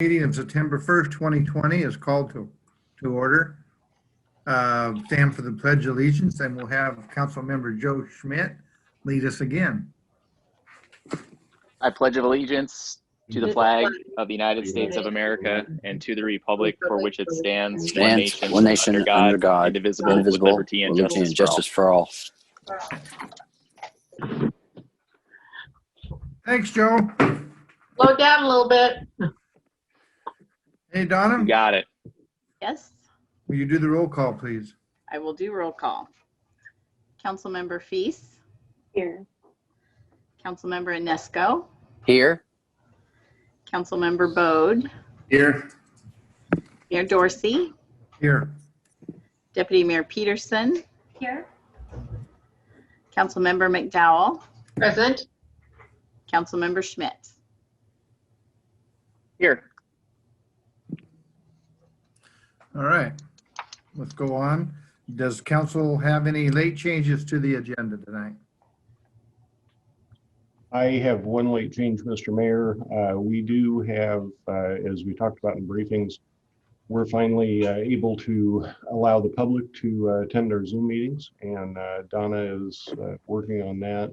Meeting of September 1st, 2020 is called to order. Stand for the Pledge of Allegiance, and we'll have Council Member Joe Schmidt lead us again. I pledge allegiance to the flag of the United States of America and to the republic for which it stands, one nation under God, indivisible, with liberty and justice for all. Thanks, Joe. Slow down a little bit. Hey, Donna, You got it. Yes, will you do the roll call, please? I will do roll call. Councilmember Feast. Here. Councilmember Inesco. Here. Councilmember Bode. Here. Mayor Dorsey. Here. Deputy Mayor Peterson. Here. Councilmember McDowell. Present. Councilmember Schmidt. Here. All right, let's go on. Does council have any late changes to the agenda tonight? I have one late change, Mr. Mayor. We do have, as we talked about in briefings, we're finally able to allow the public to attend our Zoom meetings, and Donna is working on that.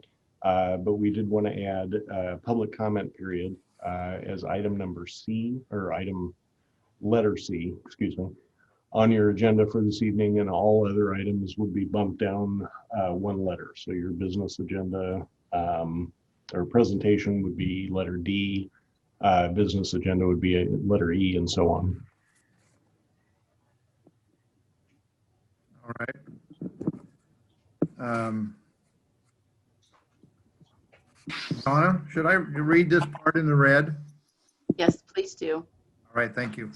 But we did want to add a public comment period as item number C, or item letter C, excuse me, on your agenda for this evening, and all other items would be bumped down one letter. So your business agenda or presentation would be letter D, business agenda would be a letter E, and so on. All right. Donna, should I read this part in the red? Yes, please do. All right, thank you.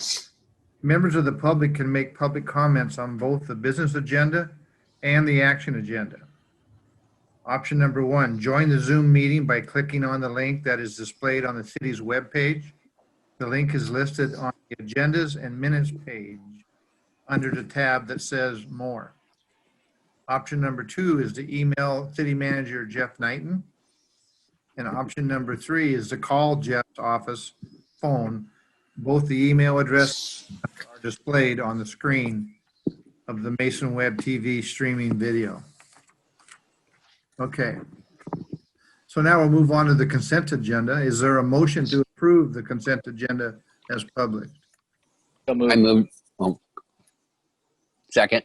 Members of the public can make public comments on both the business agenda and the action agenda. Option number 1, join the Zoom meeting by clicking on the link that is displayed on the city's webpage. The link is listed on the agendas and minutes page under the tab that says more. Option number 2 is to email City Manager Jeff Knighton. And option number 3 is to call Jeff's office phone. Both the email address are displayed on the screen of the Mason Web TV streaming video. Okay. So now we'll move on to the consent agenda. Is there a motion to approve the consent agenda as published? So moved. I move. Oh. Second.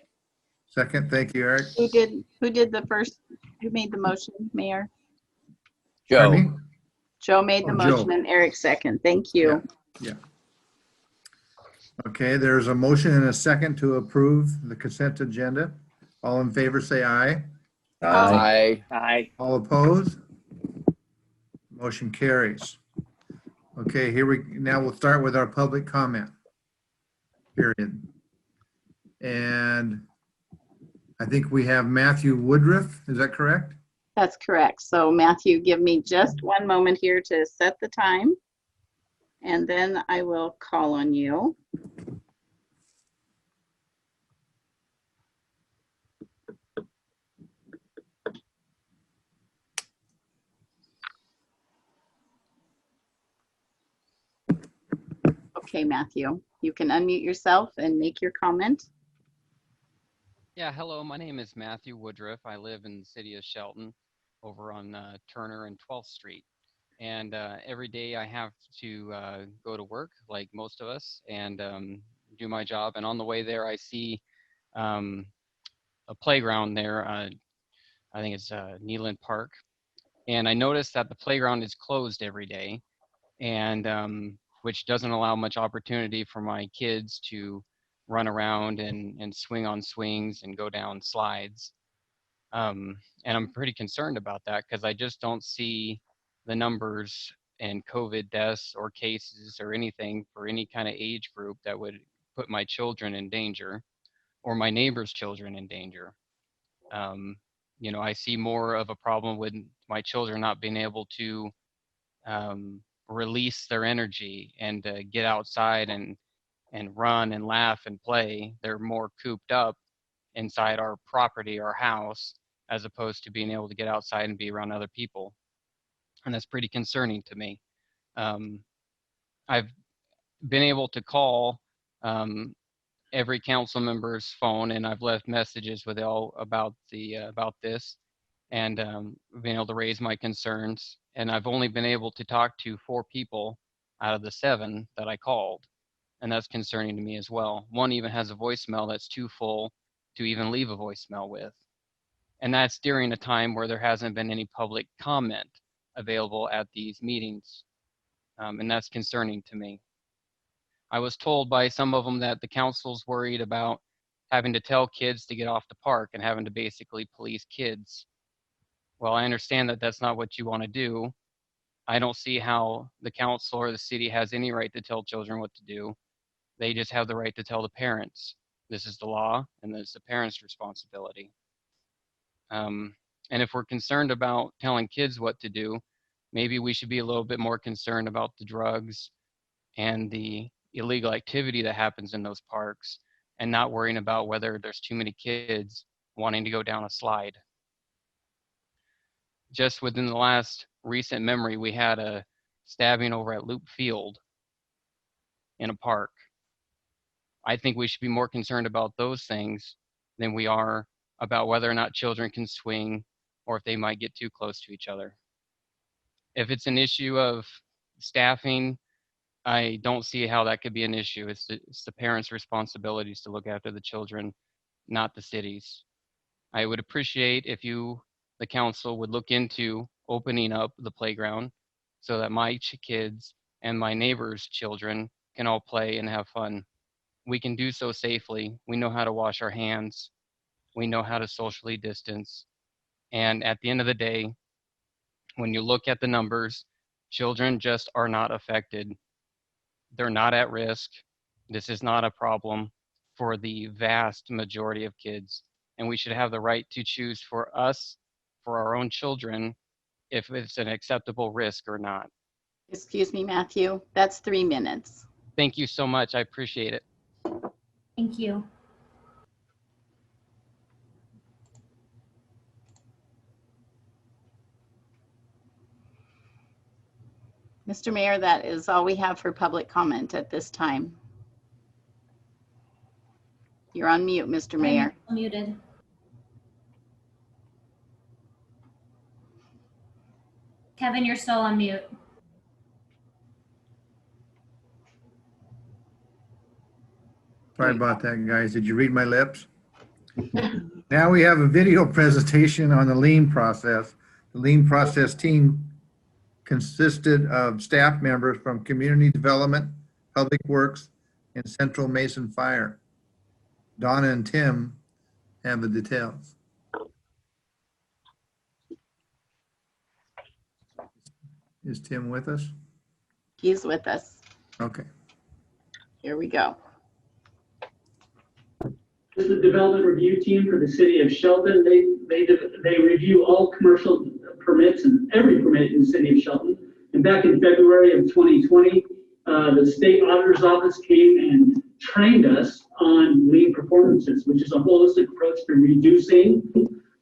Second, thank you, Eric. Who did the first, who made the motion, Mayor? Joe. Pardon me? Joe made the Oh, Joe. motion and Eric second. Thank you. Yeah. Okay, there's a motion and a second to approve the consent agenda. All in favor, say aye. Aye. Aye. All opposed? Motion carries. Okay, now we'll start with our public comment period. And I think we have Matthew Woodruff, is that correct? That's correct. So Matthew, give me just one moment here to set the time, and then I will call on you. Okay, Matthew, you can unmute yourself and make your comment. Yeah, hello, my name is Matthew Woodruff. I live in the city of Shelton over on Turner and 12th Street. And every day I have to go to work like most of us and do my job. And on the way there, I see a playground there. I think it's Neyland Park. And I noticed that the playground is closed every day, and which doesn't allow much opportunity for my kids to run around and swing on swings and go down slides. And I'm pretty concerned about that because I just don't see the numbers and COVID deaths or cases or anything for any kind of age group that would put my children in danger or my neighbors' children in danger. You know, I see more of a problem with my children not being able to release their energy and get outside and run and laugh and play. They're more cooped up inside our property, our house, as opposed to being able to get outside and be around other people. And that's pretty concerning to me. I've been able to call every council member's phone, and I've left messages with all about this, and been able to raise my concerns. And I've only been able to talk to 4 people out of the 7 that I called, and that's concerning to me as well. One even has a voicemail that's too full to even leave a voicemail with, and that's during a time where there hasn't been any public comment available at these meetings, and that's concerning to me. I was told by some of them that the council's worried about having to tell kids to get off the park and having to basically police kids. Well, I understand that that's not what you want to do. I don't see how the council or the city has any right to tell children what to do. They just have the right to tell the parents. This is the law, and it's the parents' responsibility. And if we're concerned about telling kids what to do, maybe we should be a little bit more concerned about the drugs and the illegal activity that happens in those parks, and not worrying about whether there's too many kids wanting to go down a slide. Just within the last recent memory, we had a stabbing over at Loop Field in a park. I think we should be more concerned about those things than we are about whether or not children can swing or if they might get too close to each other. If it's an issue of staffing, I don't see how that could be an issue. It's the parents' responsibilities to look after the children, not the cities. I would appreciate if you, the council, would look into opening up the playground so that my kids and my neighbors' children can all play and have fun. We can do so safely. We know how to wash our hands. We know how to socially distance. And at the end of the day, when you look at the numbers, children just are not affected. They're not at risk. This is not a problem for the vast majority of kids. And we should have the right to choose for us, for our own children, if it's an acceptable risk or not. Excuse me, Matthew, that's 3 minutes. Thank you so much. I appreciate it. Thank you. Mr. Mayor, that is all we have for public comment at this time. You're on mute, Mr. Mayor. I'm muted. Kevin, you're still on mute. Sorry about that, guys. Did you read my lips? Now we have a video presentation on the lean process. The lean process team consisted of staff members from Community Development, Public Works, and Central Mason Fire. Donna and Tim have the details. Is Tim with us? He's with us. Okay. Here we go. This is the development review team for the city of Shelton. They review all commercial permits and every permit in the city of Shelton. And back in February of 2020, the state auditor's office came and trained us on lean performances, which is a holistic approach to reducing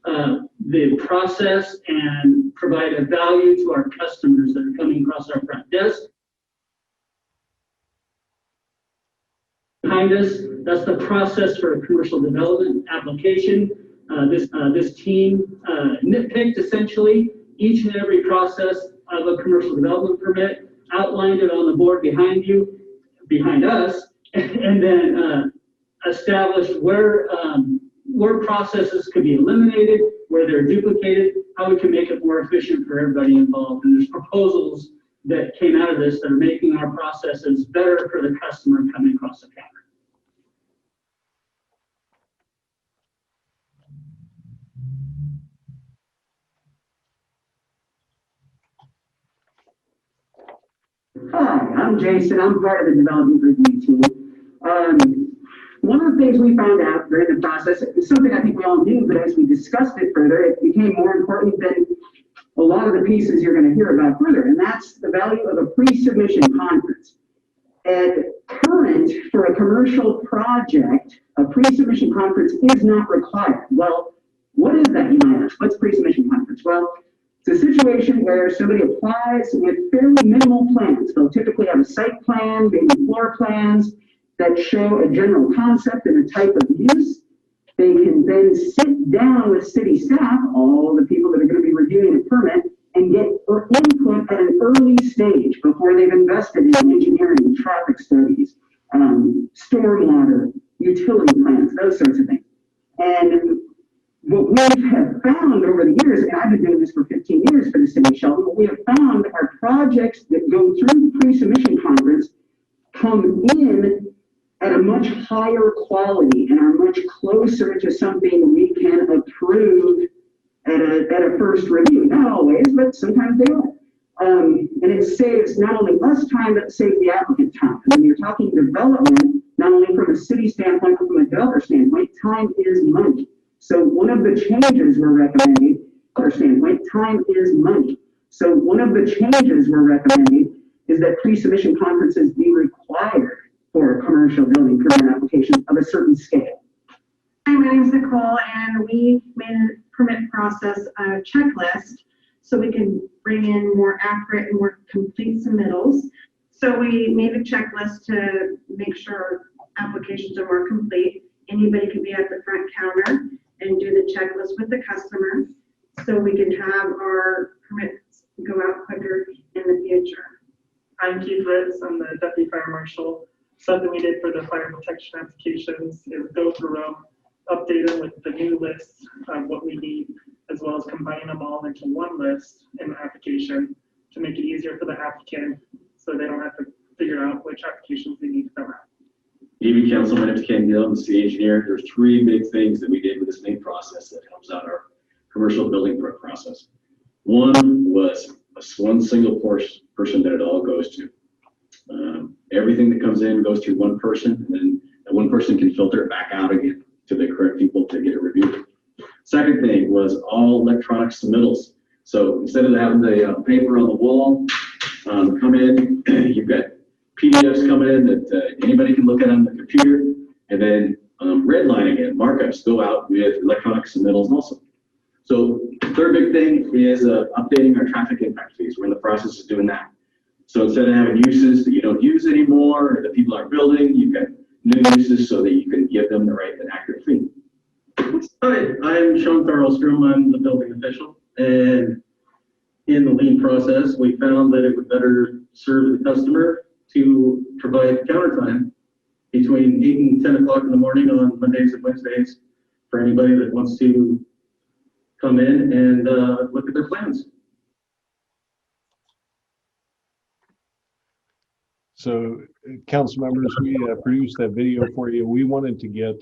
the process and provide a value to our customers that are coming across our front desk. Behind us, that's the process for a commercial development application. This team nitpicked essentially each and every process of a commercial development permit, outlined it on the board behind us, and then established where processes could be eliminated, where they're duplicated, how we can make it more efficient for everybody involved. And there's proposals that came out of this that are making our processes better for the customer coming across the counter. Hi, I'm Jason. I'm part of the development review team. One of the things we found out during the process is something I think we all knew, but as we discussed it further, it became more important than a lot of the pieces you're going to hear about further, and that's the value of a pre-submission conference. At current, for a commercial project, a pre-submission conference is not required. Well, what is that, you might ask? What's pre-submission conference? Well, It's a situation where somebody applies with fairly minimal plans. They'll typically have a site plan, maybe floor plans that show a general concept and a type of use. They can then sit down with city staff, all the people that are going to be reviewing a permit, and get input at an early stage before they've invested in engineering, traffic studies, stormwater, utility plans, those sorts of things. And what we have found over the years, and I've been doing this for 15 years for the city of Shelton, what we have found are projects that go through the pre-submission conference come in at a much higher quality and are much closer to something we can approve at a first review. Not always, but sometimes they are. And it saves not only us time, but it saves the applicant time. When you're talking development, not only from a city standpoint, but from a developer standpoint, time is money. So one of the changes we're recommending, from our standpoint, time is money. So one of the changes we're recommending is that pre-submission conferences be required for commercial building permit applications of a certain scale. Hi, my name is Nicole, and we made a permit process checklist so we can bring in more accurate and more complete submittals. So we made a checklist to make sure applications are more complete. Anybody can be at the front counter and do the checklist with the customer so we can have our permits go out quicker in the future. I'm Keith Ritz, I'm the Deputy Fire Marshal. Something we did for the fire protection applications is go through them, update them with the new list of what we need, as well as combine them all into one list in the application to make it easier for the applicant so they don't have to figure out which applications they need to fill out. Evening, Council. My name is Ken Gill. I'm the city engineer. There's 3 big things that we did with this main process that helps out our commercial building permit process. One was one single person that it all goes to. Everything that comes in goes through one person, and then that one person can filter it back out again to the correct people to get it reviewed. Second thing was all electronic submittals. So instead of having the paper on the wall come in, you've got PDFs coming in that anybody can look at on the computer, and then redlining it, markups go out with electronic submittals also. So third big thing is updating our traffic impact fees. We're in the process of doing that. So instead of having uses that you don't use anymore or that people aren't building, you've got new uses so that you can give them the right and accurate fee. Hi, I'm Sean Thorlstrom. I'm the building official. And in the lean process, we found that it would better serve the customer to provide counter time between 8 and 10 o'clock in the morning on Mondays and Wednesdays for anybody that wants to come in and look at their plans. So, council members, we produced that video for you. We wanted to get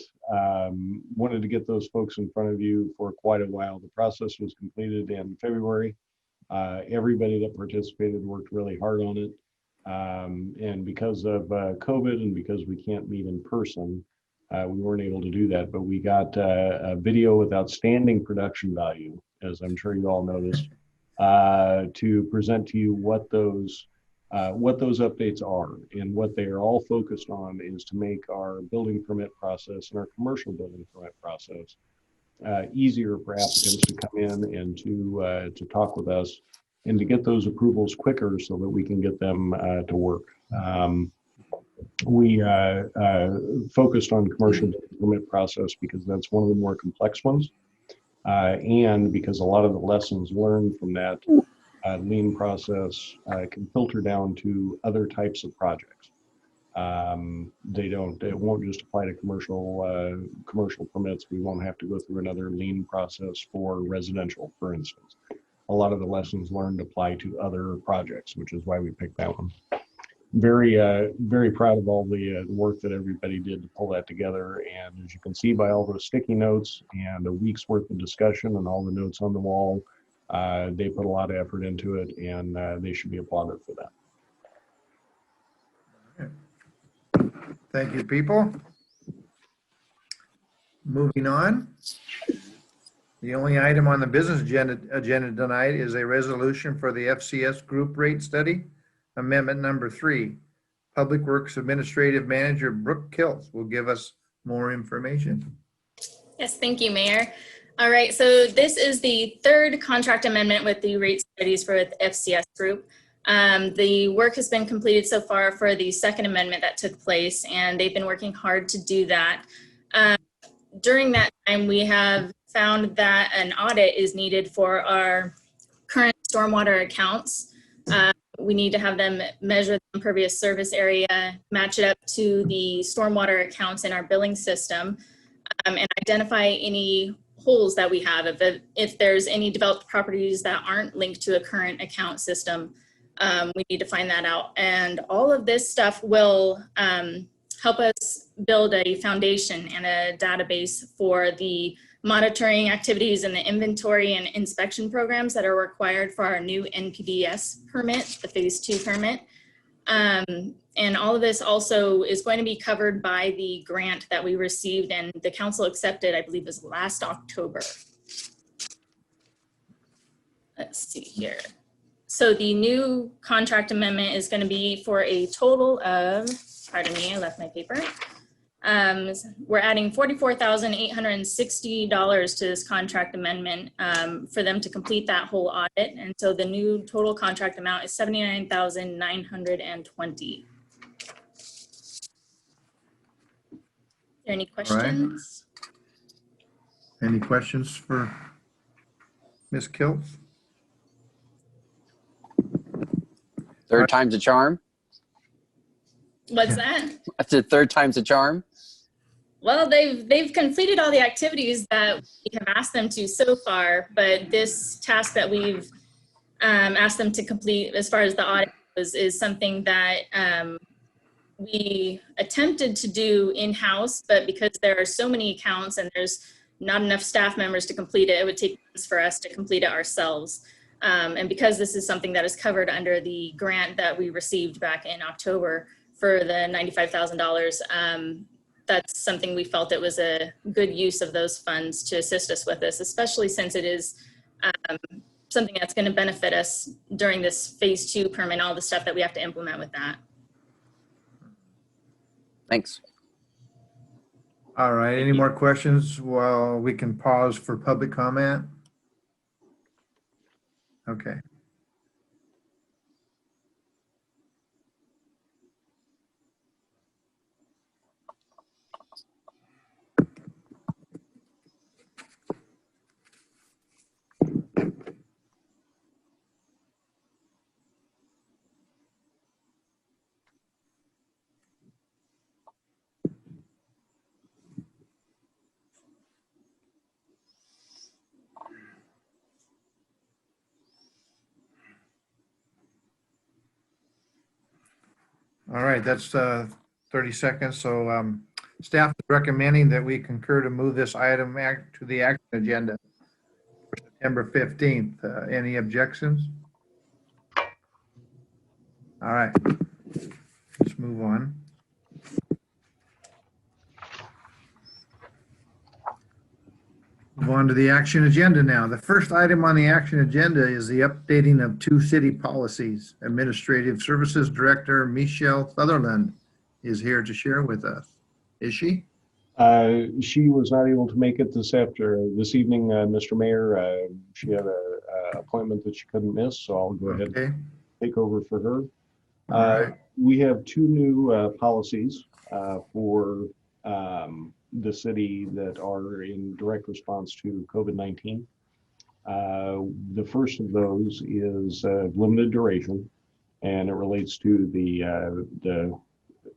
those folks in front of you for quite a while. The process was completed in February. Everybody that participated worked really hard on it. And because of COVID and because we can't meet in person, we weren't able to do that. But we got a video with outstanding production value, as I'm sure you all noticed, to present to you what those updates are. And what they are all focused on is to make our building permit process and our commercial building permit process easier for applicants to come in and to talk with us and to get those approvals quicker so that we can get them to work. We focused on commercial building permit process because that's one of the more complex ones, and because a lot of the lessons learned from that lean process can filter down to other types of projects. It won't just apply to commercial permits. We won't have to go through another lean process for residential, for instance. A lot of the lessons learned apply to other projects, which is why we picked that one. Very proud of all the work that everybody did to pull that together. And as you can see by all those sticky notes and a week's worth of discussion and all the notes on the wall, they put a lot of effort into it, and they should be applauded for that. Thank you, people. Moving on. The only item on the business agenda tonight is a resolution for the FCS group rate study, amendment number 3. Public Works Administrative Manager Brooke Kills will give us more information. Yes, thank you, Mayor. All right, so this is the third contract amendment with the rate studies for the FCS group. The work has been completed so far for the second amendment that took place, and they've been working hard to do that. During that time, we have found that an audit is needed for our current stormwater accounts. We need to have them measure the impervious surface area, match it up to the stormwater accounts in our billing system, and identify any holes that we have. If there's any developed properties that aren't linked to a current account system, we need to find that out. And all of this stuff will help us build a foundation and a database for the monitoring activities and the inventory and inspection programs that are required for our new NPDES permit, the phase 2 permit. And all of this also is going to be covered by the grant that we received and the council accepted, I believe, was last October. Let's see here. So the new contract amendment is going to be for a total of, pardon me, I left my paper. We're adding $44,860 to this contract amendment for them to complete that whole audit. And so the new total contract amount is $79,920. Are there any questions? Right. Any questions for Ms. Kiltz? Third time's a charm. What's that? I said third time's a charm. Well, they've completed all the activities that we have asked them to so far, but this task that we've asked them to complete as far as the audit is something that we attempted to do in-house, but because there are so many accounts and there's not enough staff members to complete it, it would take months for us to complete it ourselves. And because this is something that is covered under the grant that we received back in October for the $95,000, that's something we felt it was a good use of those funds to assist us with this, especially since it is something that's going to benefit us during this phase 2 permit, all the stuff that we have to implement with that. Thanks. All right, any more questions while we can pause for public comment? Okay. All right, that's 30 seconds. So staff is recommending that we concur to move this item to the action agenda for September 15th. Any objections? All right, let's move on. Move on to the action agenda now. The first item on the action agenda is the updating of 2 city policies. Administrative Services Director Michelle Sutherland is here to share with us. Is she? She was not able to make it this evening, Mr. Mayor. She had an appointment that she couldn't miss, so I'll go ahead and take over for her. Right. We have 2 new policies for the city that are in direct response to COVID-19. The first of those is limited duration, and it relates to the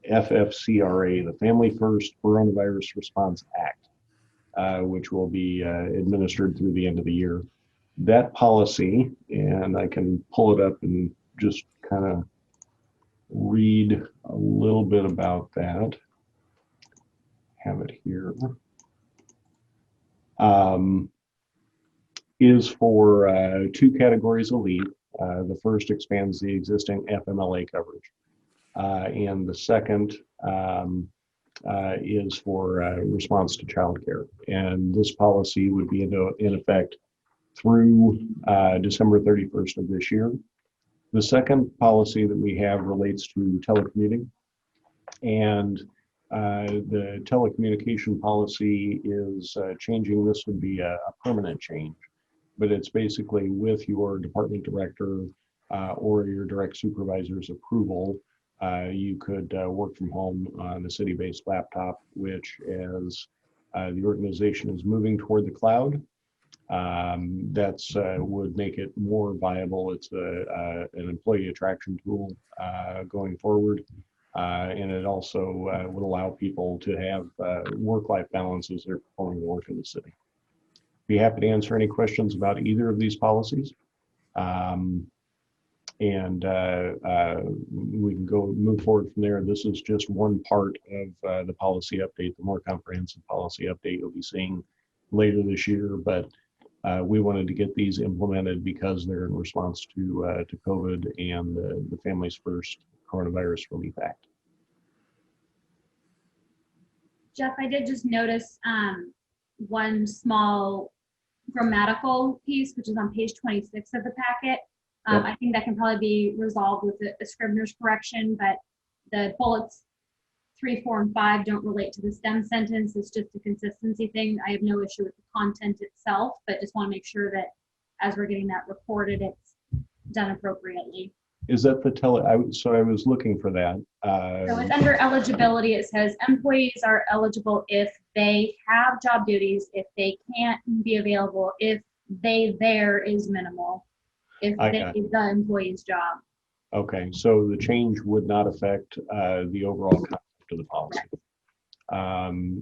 FFCRA, the Family First Coronavirus Response Act, which will be administered through the end of the year. That policy, and I can pull it up and just kind of read a little bit about that. Have it here. Is for 2 categories of leave. The first expands the existing FMLA coverage. And the second is for response to childcare. And this policy would be in effect through December 31st of this year. The second policy that we have relates to telecommuting. And The telecommunication policy is changing. This would be a permanent change, but it's basically with your department director or your direct supervisor's approval, you could work from home on a city-based laptop, which as the organization is moving toward the cloud, that's would make it more viable. It's an employee attraction tool going forward. And it also would allow people to have work-life balance as they're performing work in the city. Be happy to answer any questions about either of these policies. And we can move forward from there. This is just one part of the policy update, the more comprehensive policy update you'll be seeing later this year. But we wanted to get these implemented because they're in response to COVID and the Families First Coronavirus Relief Act. Jeff, I did just notice one small grammatical piece, which is on page 26 of the packet. Yep. I think that can probably be resolved with a Scrivener's correction, but the bullets 3, 4, and 5 don't relate to the STEM sentence. It's just a consistency thing. I have no issue with the content itself, but just want to make sure that as we're getting that recorded, it's done appropriately. Is that the so I was looking for that. So it's under eligibility. It says employees are eligible if they have job duties, if they can't be available, if there is minimal, if the employee's job. Okay, so the change would not affect the overall concept of the policy.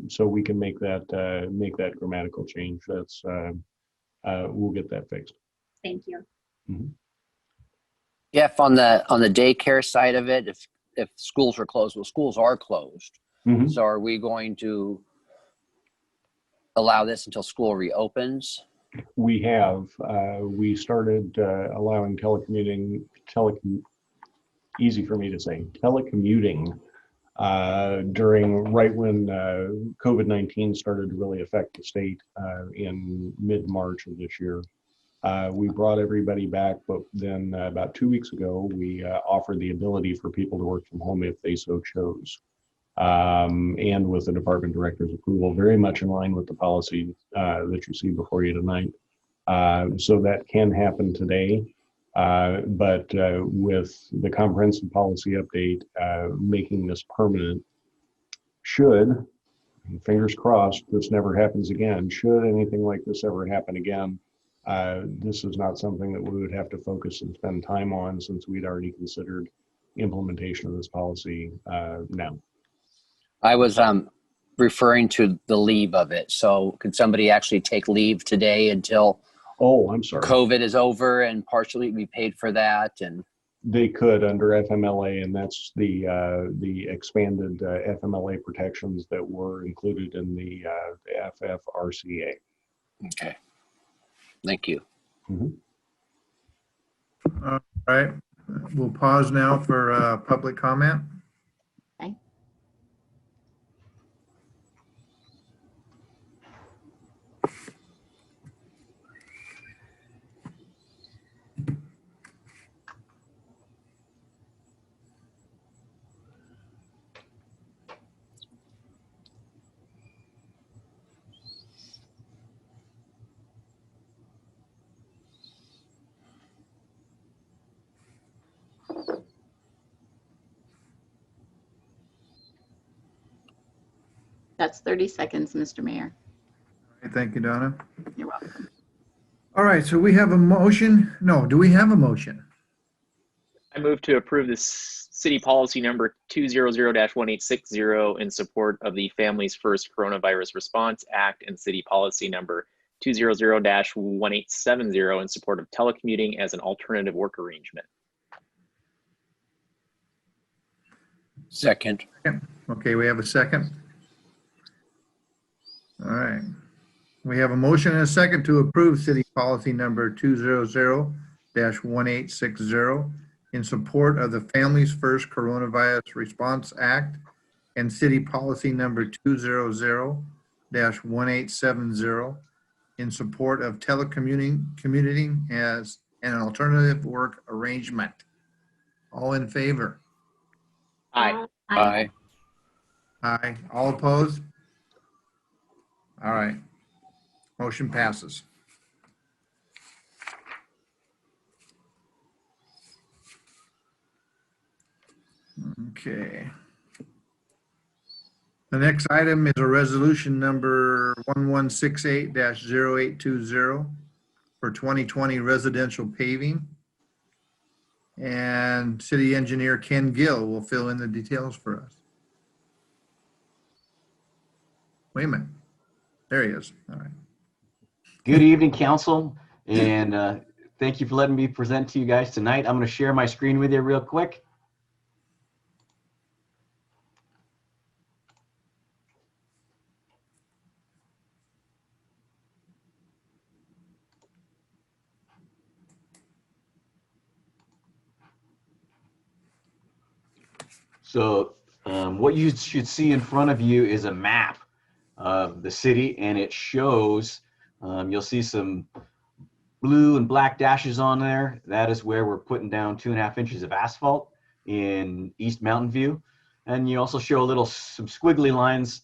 So we can make that grammatical change. That's we'll get that fixed. Thank you. Mm-hmm. Jeff, on the daycare side of it, if schools are closed, well, schools are closed. Mm-hmm. So are we going to allow this until school reopens? We have. We started allowing telecommuting, easy for me to say, telecommuting during right when COVID-19 started to really affect the state in mid-March of this year. We brought everybody back, but then about 2 weeks ago, we offered the ability for people to work from home if they so chose. And with the department director's approval, very much in line with the policy that you see before you tonight. So that can happen today, but with the comprehensive policy update, making this permanent, should, fingers crossed, this never happens again, should anything like this ever happen again, this is not something that we would have to focus and spend time on since we'd already considered implementation of this policy now. I was referring to the leave of it. So could somebody actually take leave today until I'm sorry, COVID is over and partially be paid for that? And they could under FMLA, and that's the expanded FMLA protections that were included in the FFRCA. Okay, thank you. Mm-hmm. All right, we'll pause now for public comment. Okay. That's 30 seconds, Mr. Mayor. Thank you, Donna. You're welcome. All right, so we have a motion. No, do we have a motion? I move to approve this city policy number 200-1860 in support of the Families First Coronavirus Response Act and city policy number 200-1870 in support of telecommuting as an alternative work arrangement. Second. Okay, we have a second. All right. We have a motion and a second to approve city policy number 200-1860 in support of the Families First Coronavirus Response Act and city policy number 200-1870 in support of telecommuting as an alternative work arrangement. All in favor? Aye. Aye. Aye. All opposed? All right. Motion passes. Okay. The next item is a resolution number 1168-0820 for 2020 residential paving. And city engineer Ken Gill will fill in the details for us. Wait a minute. There he is. All right. Good evening, council, and thank you for letting me present to you guys tonight. I'm going to share my screen with you real quick. So what you should see in front of you is a map of the city, and it shows, you'll see some blue and black dashes on there. That is where we're putting down 2.5 inches of asphalt in East Mountain View. And you also show some squiggly lines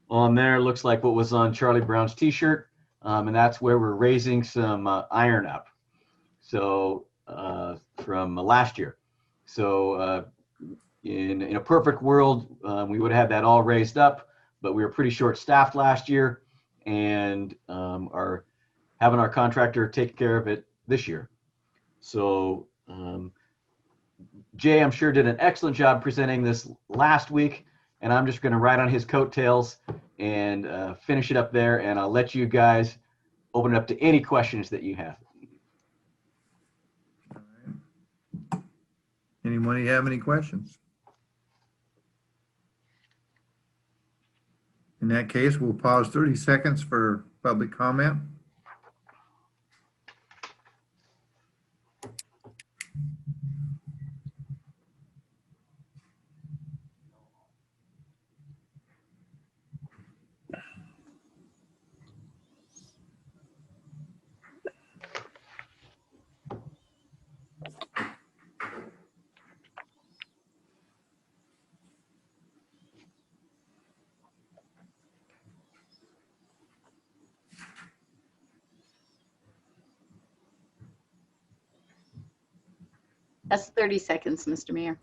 on there. Looks like what was on Charlie Brown's t-shirt. And that's where we're raising some iron up. So from last year. So in a perfect world, we would have had that all raised up, but we were pretty short staffed last year and are having our contractor take care of it this year. So Jay, I'm sure, did an excellent job presenting this last week, and I'm just going to ride on his coattails and finish it up there, and I'll let you guys open it up to any questions that you have. Anybody have any questions? In that case, we'll pause 30 seconds for public comment. That's 30 seconds, Mr. Mayor.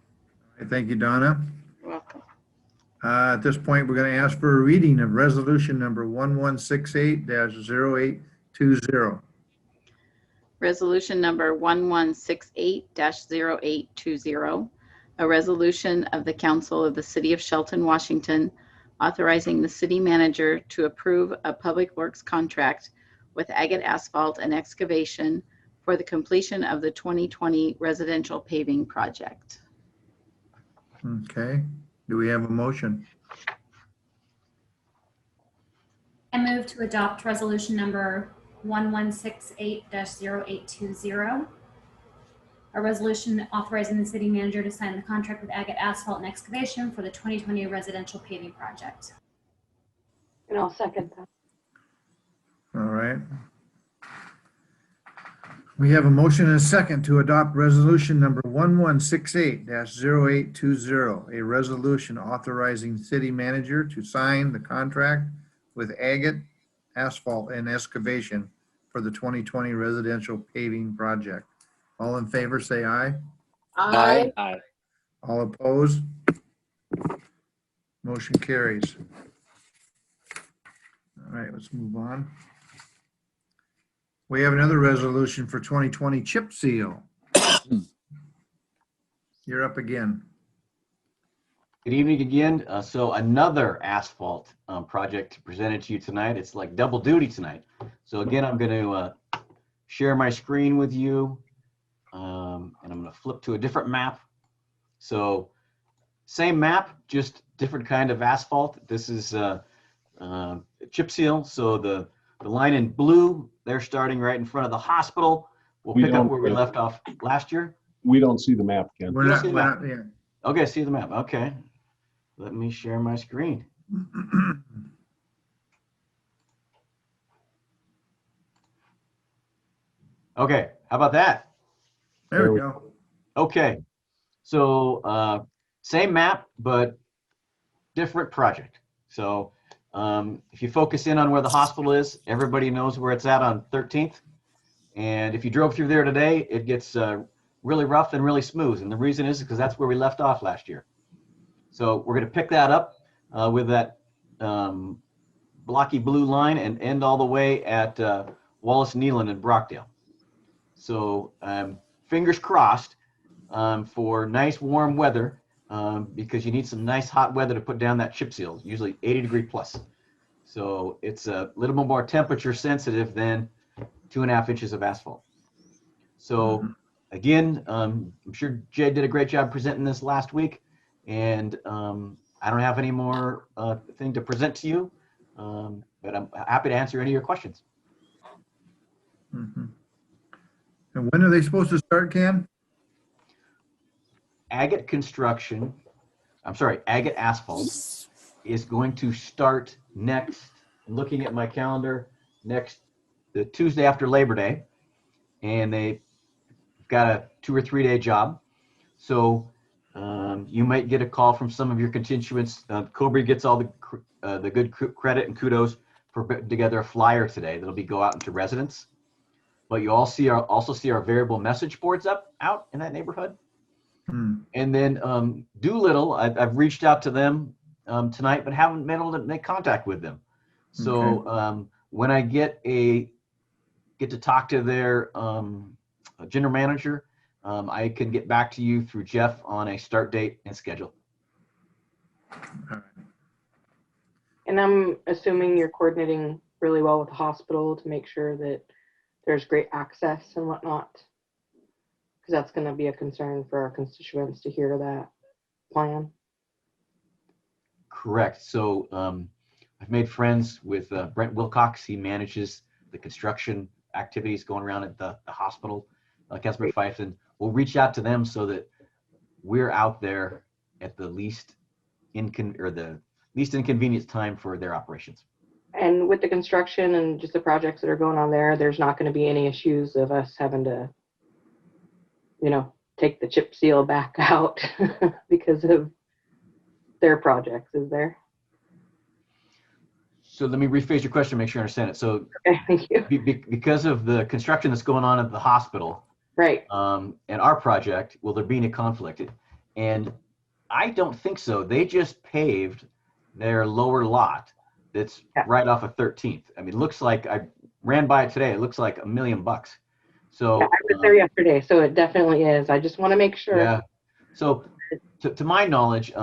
Thank you, Donna. You're welcome. At this point, we're going to ask for a reading of resolution number 1168-0820. Resolution number 1168-0820, a resolution of the Council of the City of Shelton, Washington, authorizing the city manager to approve a public works contract with Agate Asphalt and Excavation for the completion of the 2020 residential paving project. Okay. Do we have a motion? I move to adopt resolution number 1168-0820, a resolution authorizing the city manager to sign the contract with Agate Asphalt and Excavation for the 2020 residential paving project. And I'll second that. All right. We have a motion and a second to adopt resolution number 1168-0820, a resolution authorizing city manager to sign the contract with Agate Asphalt and Excavation for the 2020 residential paving project. All in favor, say aye. Aye. Aye. All opposed? Motion carries. All right, let's move on. We have another resolution for 2020 chip seal. You're up again. Good evening again. So another asphalt project presented to you tonight. It's like double duty tonight. So again, I'm going to share my screen with you, and I'm going to flip to a different map. So same map, just different kind of asphalt. This is chip seal. So the line in blue, they're starting right in front of the hospital. We'll pick up where we left off last year. We don't see the map, Ken. We're not yeah. Okay, see the map. Okay. Let me share my screen. Okay, how about that? There we go. Okay, so same map, but different project. So if you focus in on where the hospital is, everybody knows where it's at on 13th. And if you drove through there today, it gets really rough and really smooth. And the reason is because that's where we left off last year. So we're going to pick that up with that blocky blue line and end all the way at Wallace Nealon and Brockdale. So fingers crossed for nice warm weather because you need some nice hot weather to put down that chip seal, usually 80 plus. So it's a little bit more temperature sensitive than 2.5 inches of asphalt. So again, I'm sure Jay did a great job presenting this last week, and I don't have any more thing to present to you, but I'm happy to answer any of your questions. And when are they supposed to start, Ken? Agate construction, Agate asphalt is going to start next, looking at my calendar, the Tuesday after Labor Day, and they've got a 2 or 3 day job. So you might get a call from some of your constituents. Cobry gets all the good credit and kudos for putting together a flyer today that'll go out into residents. But you also see our variable message boards out in that neighborhood. And then Doolittle, I've reached out to them tonight, but haven't been able to make contact with them. So when I get to talk to their general manager, I can get back to you through Jeff on a start date and schedule. And I'm assuming you're coordinating really well with the hospital to make sure that there's great access and whatnot, because that's going to be a concern for our constituents to hear that plan. Correct. So I've made friends with Brent Wilcox. He manages the construction activities going around at the hospital. Councilmember Fife, we'll reach out to them so that we're out there at the least inconvenient time for their operations. And with the construction and just the projects that are going on there, there's not going to be any issues of us having to, take the chip seal back out because of their projects, is there? So let me rephrase your question to make sure I understand it. So okay, thank you. Because of the construction that's going on at the hospital, right, and our project, will there be any conflict? And I don't think so. They just paved their lower lot that's right off of 13th. I mean, it looks like, I ran by it today, it looks like $1 million. So I was there yesterday, so it definitely is. I just want to make sure. Yeah. So to my knowledge,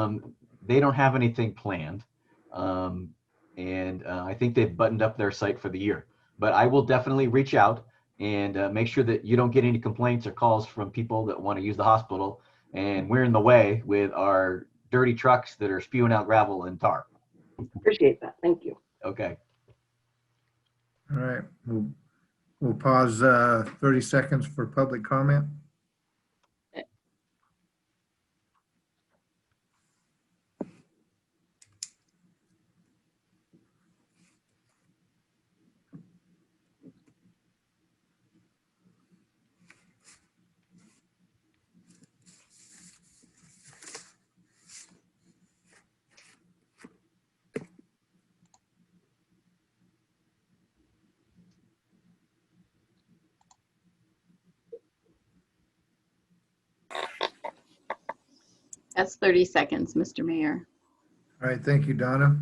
they don't have anything planned. And I think they've buttoned up their site for the year. But I will definitely reach out and make sure that you don't get any complaints or calls from people that want to use the hospital and we're in the way with our dirty trucks that are spewing out gravel and tar. Appreciate that. Thank you. Okay. All right. We'll pause 30 seconds for public comment. That's 30 seconds, Mr. Mayor. All right, thank you, Donna.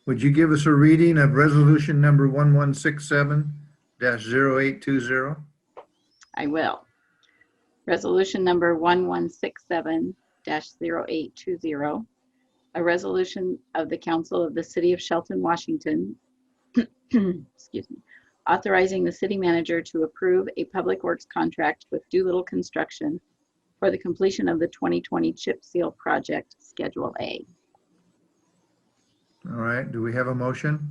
Would you give us a reading of resolution number 1167-0820? I will. Resolution number 1167-0820, a resolution of the Council of the City of Shelton, Washington, excuse me, authorizing the city manager to approve a public works contract with Doolittle Construction for the completion of the 2020 chip seal project, Schedule A. All right, do we have a motion?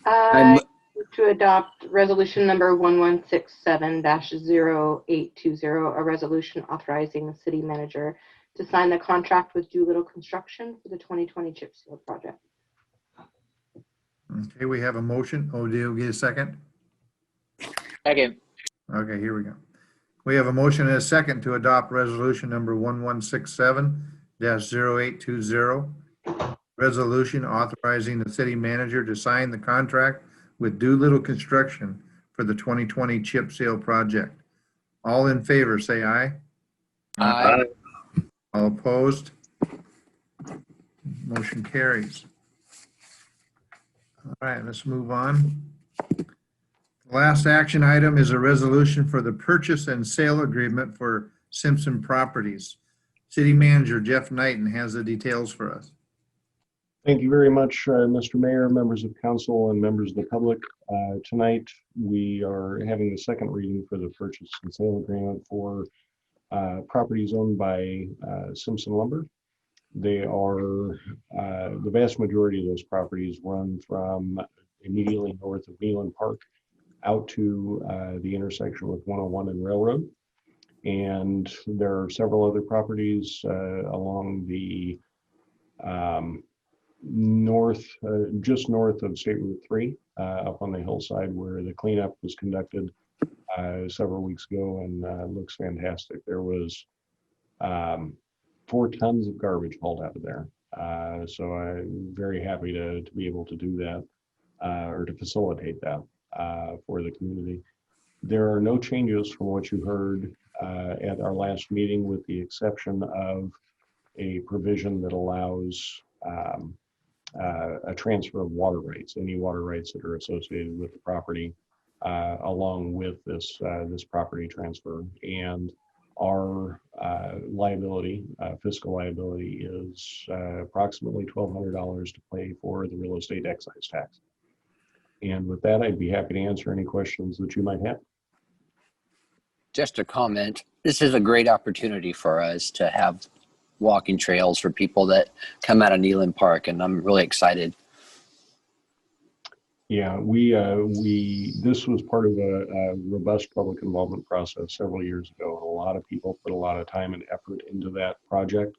To adopt resolution number 1167-0820, a resolution authorizing the city manager to sign the contract with Doolittle Construction for the 2020 chip seal project. Okay, we have a motion. Oh, do you get a second? Second. Okay, here we go. We have a motion and a second to adopt resolution number 1167-0820. Resolution authorizing the city manager to sign the contract with Doolittle Construction for the 2020 chip seal project. All in favor, say aye. Aye. All opposed? Motion carries. All right, let's move on. The last action item is a resolution for the purchase and sale agreement for Simpson Properties. City Manager Jeff Knighton has the details for us. Thank you very much, Mr. Mayor, members of council, and members of the public. Tonight, we are having the second reading for the purchase and sale agreement for properties owned by Simpson Lumber. They are, the vast majority of those properties run from immediately north of Neyland Park out to the intersection with 101 and Railroad. And there are several other properties along the just north of State Route 3, up on the hillside where the cleanup was conducted several weeks ago, and looks fantastic. There was 4 tons of garbage hauled out of there. So I'm very happy to be able to do that or to facilitate that for the community. There are no changes from what you heard at our last meeting, with the exception of a provision that allows a transfer of water rights, any water rights that are associated with the property, along with this property transfer. And our liability, fiscal liability, is approximately $1,200 to pay for the real estate excise tax. And with that, I'd be happy to answer any questions that you might have. Just a comment. This is a great opportunity for us to have walking trails for people that come out of Neyland Park, and I'm really excited. Yeah, this was part of a robust public involvement process several years ago. A lot of people put a lot of time and effort into that project.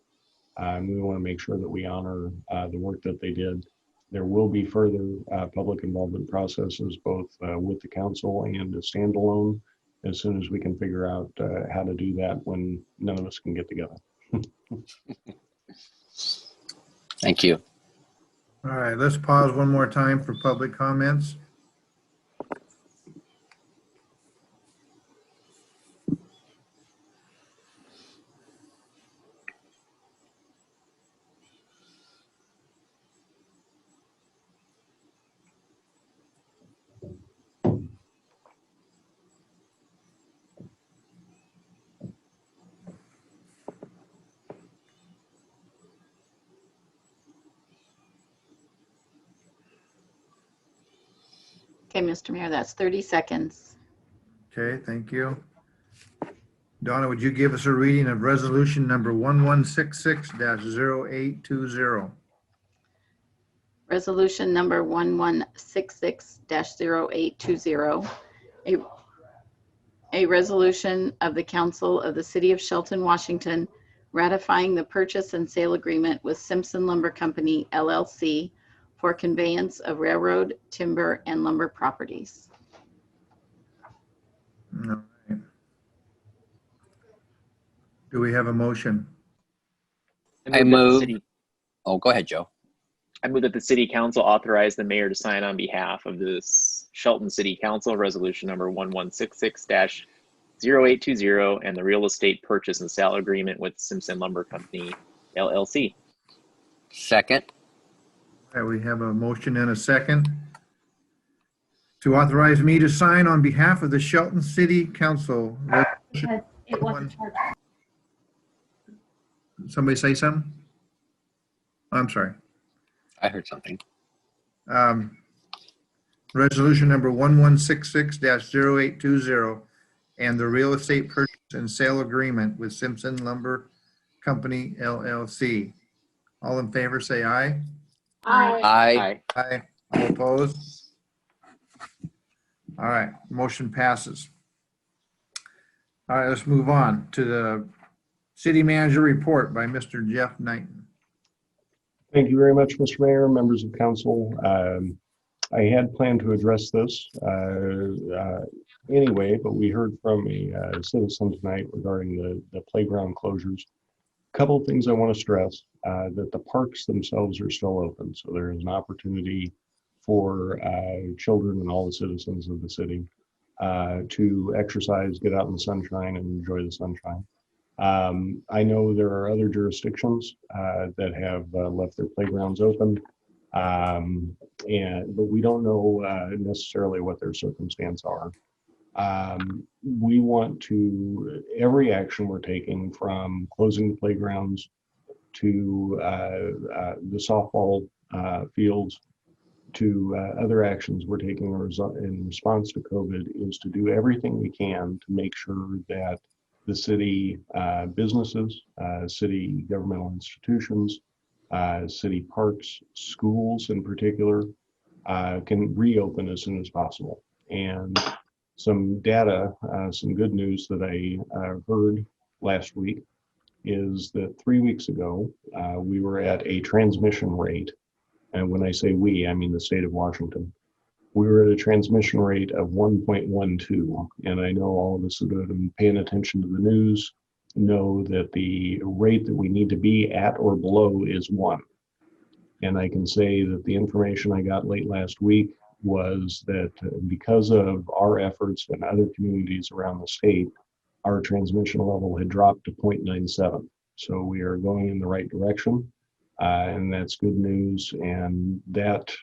And we want to make sure that we honor the work that they did. There will be further public involvement processes, both with the council and a standalone, as soon as we can figure out how to do that when none of us can get together. Thank you. All right, let's pause one more time for public comments. Okay, Mr. Mayor, that's 30 seconds. Okay, thank you. Donna, would you give us a reading of resolution number 1166-0820? Resolution number 1166-0820. A resolution of the Council of the City of Shelton, Washington, ratifying the purchase and sale agreement with Simpson Lumber Company, LLC, for conveyance of railroad, timber, and lumber properties. All right. Do we have a motion? I move. Oh, go ahead, Joe. I move that the city council authorize the mayor to sign on behalf of this Shelton City Council resolution number 1166-0820 and the real estate purchase and sale agreement with Simpson Lumber Company, LLC. Second. All right, we have a motion and a second to authorize me to sign on behalf of the Shelton City Council. Because it wasn't charged. Somebody say something? I'm sorry. I heard something. Resolution number 1166-0820 and the real estate purchase and sale agreement with Simpson Lumber Company, LLC. All in favor, say aye. Aye. Aye. Aye. All opposed? All right, motion passes. All right, let's move on to the city manager report by Mr. Jeff Knighton. Thank you very much, Mr. Mayor, members of council. I had planned to address this Anyway, but we heard from a citizen tonight regarding the playground closures. Couple of things I want to stress, that the parks themselves are still open. So there is an opportunity for children and all the citizens of the city to exercise, get out in the sunshine and enjoy the sunshine. I know there are other jurisdictions that have left their playgrounds open, but we don't know necessarily what their circumstances are. We want to, every action we're taking, from closing the playgrounds to the softball fields to other actions we're taking in response to COVID, is to do everything we can to make sure that the city businesses, city governmental institutions, city parks, schools in particular, can reopen as soon as possible. And some data, some good news that I heard last week is that 3 weeks ago, we were at a transmission rate. And when I say we, I mean the state of Washington. We were at a transmission rate of 1.12. And I know all of us that have been paying attention to the news know that the rate that we need to be at or below is 1. And I can say that the information I got late last week was that because of our efforts and other communities around the state, our transmission level had dropped to 0.97. So we are going in the right direction. And that's good news. And that,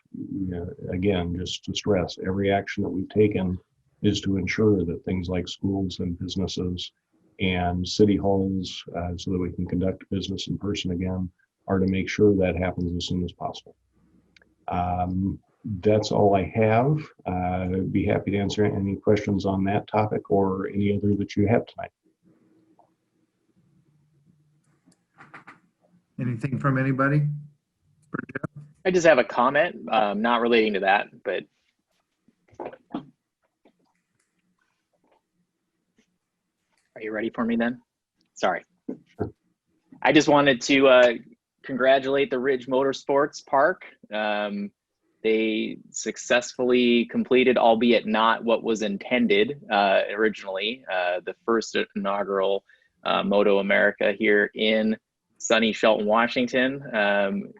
again, just to stress, every action that we've taken is to ensure that things like schools and businesses and city halls, so that we can conduct business in person again, are to make sure that happens as soon as possible. That's all I have. I'd be happy to answer any questions on that topic or any other that you have tonight. Anything from anybody? I just have a comment, not relating to that, but are you ready for me then? Sorry. I just wanted to congratulate the Ridge Motorsports Park. They successfully completed, albeit not what was intended originally, the first inaugural Moto America here in sunny Shelton, Washington.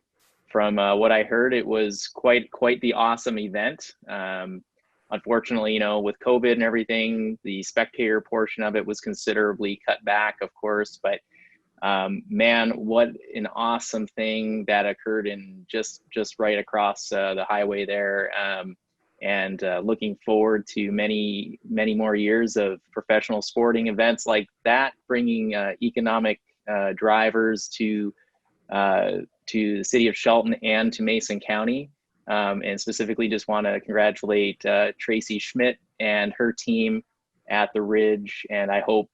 From what I heard, it was quite the awesome event. Unfortunately, with COVID and everything, the spectator portion of it was considerably cut back, of course, but man, what an awesome thing that occurred in just right across the highway there. And looking forward to many more years of professional sporting events like that, bringing economic drivers to the city of Shelton and to Mason County. And specifically just want to congratulate Tracy Schmidt and her team at the Ridge, and I hope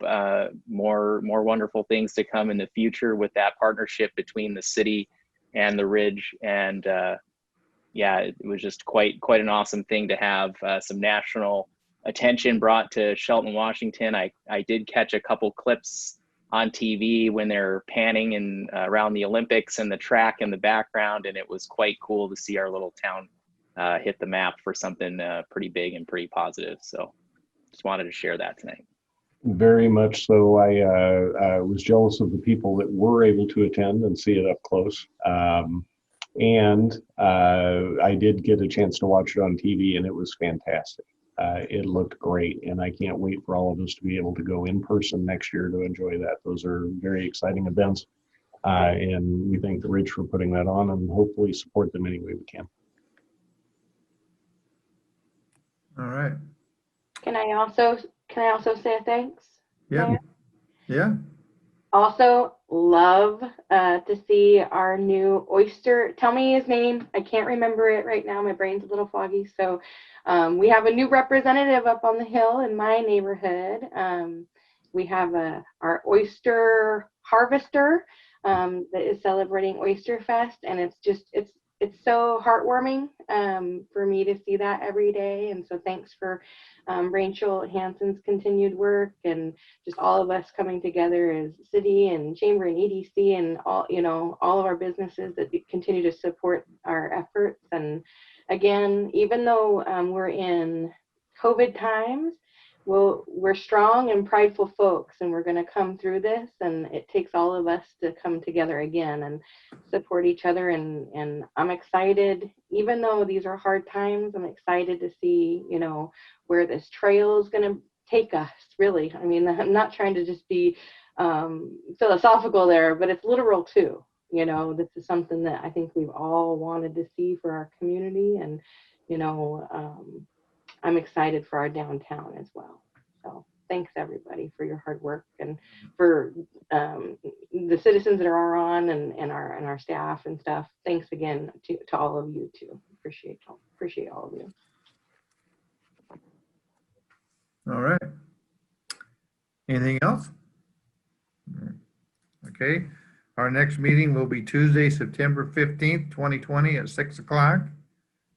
more wonderful things to come in the future with that partnership between the city and the Ridge. And yeah, it was just quite an awesome thing to have some national attention brought to Shelton, Washington. I did catch a couple clips on TV when they're panning and around the Olympics and the track in the background, and it was quite cool to see our little town hit the map for something pretty big and pretty positive. So just wanted to share that tonight. Very much so. I was jealous of the people that were able to attend and see it up close. And I did get a chance to watch it on TV, and it was fantastic. It looked great, and I can't wait for all of us to be able to go in person next year to enjoy that. Those are very exciting events, and we thank the Ridge for putting that on, and hopefully support them any way we can. All right. Can I also say a thanks? Yeah. Mayor? Yeah. Also love to see our new oyster. Tell me his name. I can't remember it right now. My brain's a little foggy. So we have a new representative up on the hill in my neighborhood. We have our oyster harvester that is celebrating Oyster Fest, and it's so heartwarming for me to see that every day. And so thanks for Rachel Hansen's continued work, and just all of us coming together as city and chamber and EDC and all of our businesses that continue to support our efforts. And again, even though we're in COVID times, we're strong and prideful folks, and we're going to come through this, and it takes all of us to come together again and support each other. And I'm excited, even though these are hard times, I'm excited to see, you know, where this trail is going to take us, really. I mean, I'm not trying to just be philosophical there, but it's literal too. You know, this is something that I think we've all wanted to see for our community, and, you know, I'm excited for our downtown as well. So thanks everybody for your hard work, and for the citizens that are on, and our staff and stuff. Thanks again to all of you too. Appreciate all of you. All right. Anything else? Okay. Our next meeting will be Tuesday, September 15th, 2020 at 6 o'clock.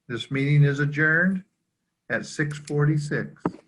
This meeting is adjourned at 6:46.